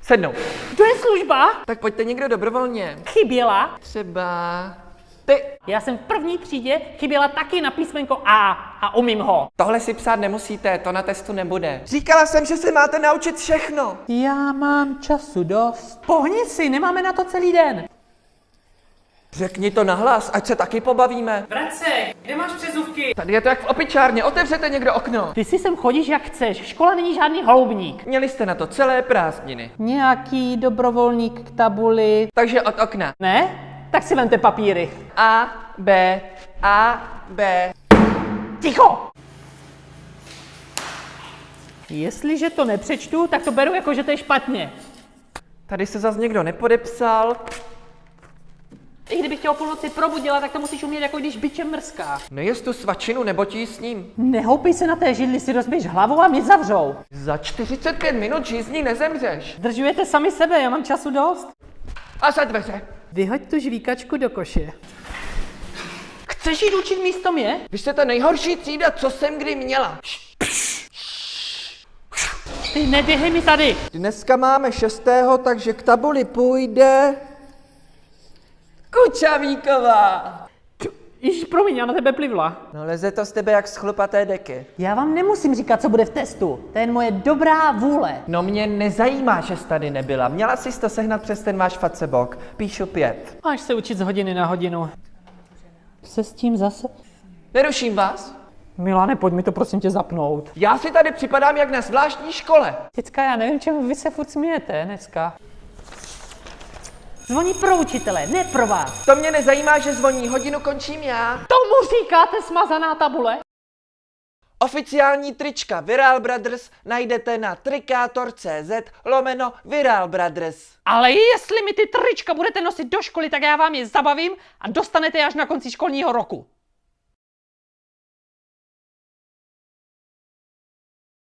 Sednout. To je služba? Tak pojďte někdo dobrovolně. Chyběla. Třeba ty. Já jsem v první třídě chyběla taky na písmenko A a umím ho. Tohle si psát nemusíte, to na testu nebude. Říkala jsem, že se máte naučit všechno. Já mám času dost. Pohni si, nemáme na to celý den. Řekni to nahlas, ať se taky pobavíme. Vracek, kde máš přezůvky? Tady je to jak v opičárně, otevřete někdo okno. Ty si sem chodíš jak chceš, škola není žádný holoubník. Měli jste na to celé prázdniny. Nějaký dobrovolník k tabuli. Takže od okna. Ne? Tak si vemte papíry. A, B. Ticho! Jestliže to nepřečtu, tak to beru jako, že to je špatně. Tady se zas někdo nepodepsal. I kdybych tě o půlnoci probudila, tak to musíš umět, jako když bičem mrská. Nejez tu svačinu, nebo ti s ním. Nehoupej se na té židli, si rozbiješ hlavu a mě zavřou. Za 45 minut žízní nezemřeš. Držujete sami sebe, já mám času dost. A za dveře. Vyhoď tu žvíkačku do koše. Chceš jít učit místo mě? Vy jste ta nejhorší třída, co jsem kdy měla. Ty neběhej mi tady. Dneska máme 6., takže k tabuli půjde... Kučavíková. Již promiň, já na tebe plivla. No leze to z tebe jak z chlupaté deky. Já vám nemusím říkat, co bude v testu. To je moje dobrá vůle. No mě nezajímá, že jsi tady nebyla. Měla jsi to sehnat přes ten váš facebok. Píšu 5. Máš se učit z hodiny na hodinu. Se s tím zase? Neruším vás? Milane, pojď mi to prosím tě zapnout. Já si tady připadám jak na zvláštní škole. Děcka, já nevím, čemu vy se furt smějete dneska. Zvoní pro učitele, ne pro vás. To mě nezajímá, že zvoní, hodinu končím já. Tomu říkáte smazaná tabule? Oficiální trička Viral Brothers najdete na trikátor.cz/Viral Brothers. Ale jestli mi ty trička budete nosit do školy, tak já vám je zabavím a dostanete je až na konci školního roku.